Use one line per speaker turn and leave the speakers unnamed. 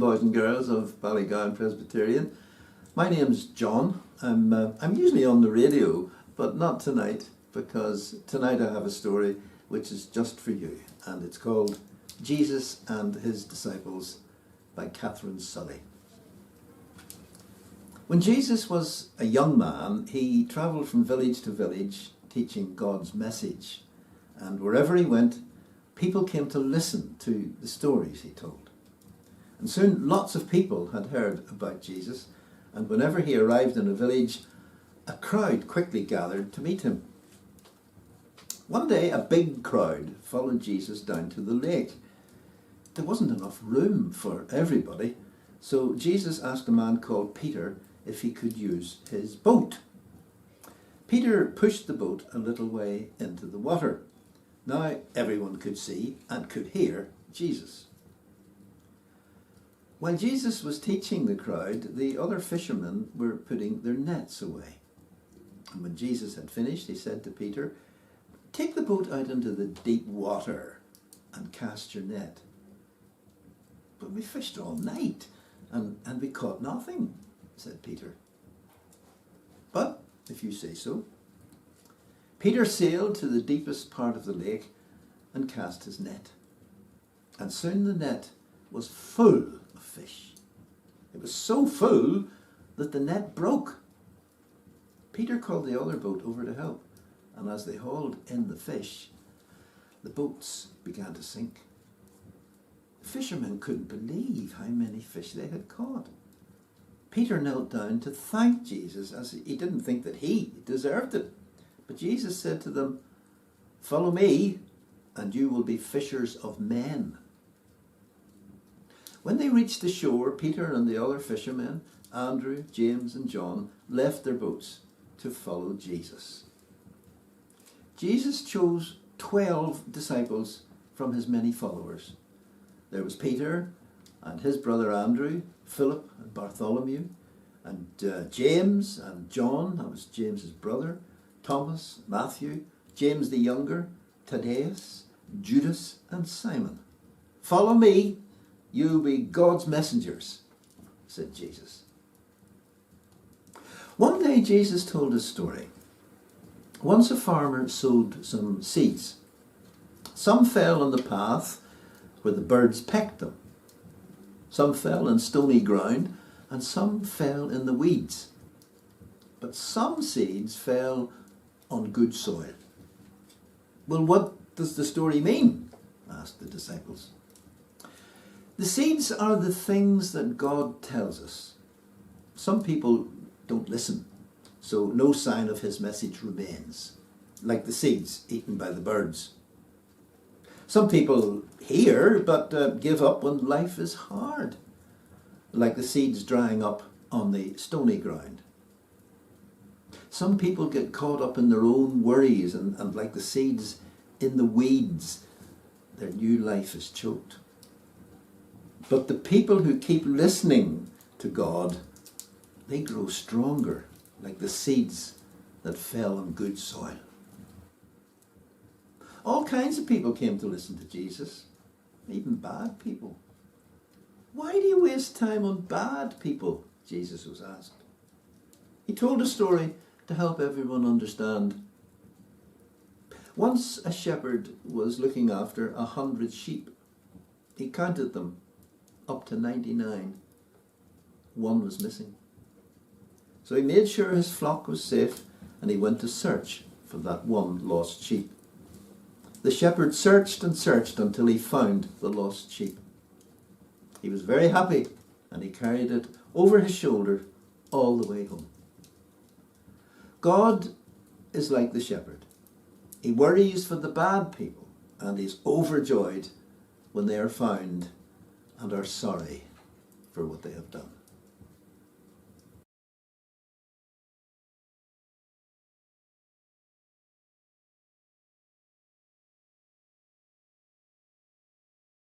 boys and girls of Ballygowan Presbyterian. My name's John. I'm usually on the radio, but not tonight, because tonight I have a story which is just for you, and it's called Jesus and His Disciples by Katherine Sully. When Jesus was a young man, he travelled from village to village teaching God's message, and wherever he went, people came to listen to the stories he told. And soon lots of people had heard about Jesus, and whenever he arrived in a village, a crowd quickly gathered to meet him. One day a big crowd followed Jesus down to the lake. There wasn't enough room for everybody, so Jesus asked a man called Peter if he could use his boat. Peter pushed the boat a little way into the water. Now everyone could see and could hear Jesus. While Jesus was teaching the crowd, the other fishermen were putting their nets away. And when Jesus had finished, he said to Peter, "Take the boat out into the deep water and cast your net." "But we fished all night and we caught nothing," said Peter. "But if you say so." Peter sailed to the deepest part of the lake and cast his net. And soon the net was full of fish. It was so full that the net broke. Peter called the other boat over to help, and as they hauled in the fish, the boats began to sink. The fishermen couldn't believe how many fish they had caught. Peter knelt down to thank Jesus, as he didn't think that he deserved it. But Jesus said to them, "Follow me, and you will be fishers of men." When they reached the shore, Peter and the other fishermen, Andrew, James and John, left their boats to follow Jesus. Jesus chose 12 disciples from his many followers. There was Peter and his brother Andrew, Philip and Bartholomew, and James and John, that was James's brother, Thomas, Matthew, James the younger, Thaddeus, Judas and Simon. "Follow me, you'll be God's messengers," said Jesus. One day Jesus told a story. Once a farmer sowed some seeds. Some fell on the path where the birds pecked them. Some fell in stony ground, and some fell in the weeds. But some seeds fell on good soil. "Well, what does the story mean?" asked the disciples. "The seeds are the things that God tells us. Some people don't listen, so no sign of his message remains, like the seeds eaten by the birds. Some people hear, but give up when life is hard, like the seeds drying up on the stony ground. Some people get caught up in their own worries, and like the seeds in the weeds, their new life is choked. But the people who keep listening to God, they grow stronger, like the seeds that fell on good soil." All kinds of people came to listen to Jesus, even bad people. "Why do you waste time on bad people?" Jesus was asked. He told a story to help everyone understand. Once a shepherd was looking after 100 sheep. He counted them up to 99. One was missing. So he made sure his flock was safe, and he went to search for that one lost sheep. The shepherd searched and searched until he found the lost sheep. He was very happy, and he carried it over his shoulder all the way home. God is like the shepherd. He worries for the bad people, and he's overjoyed when they are found and are sorry for what they have done.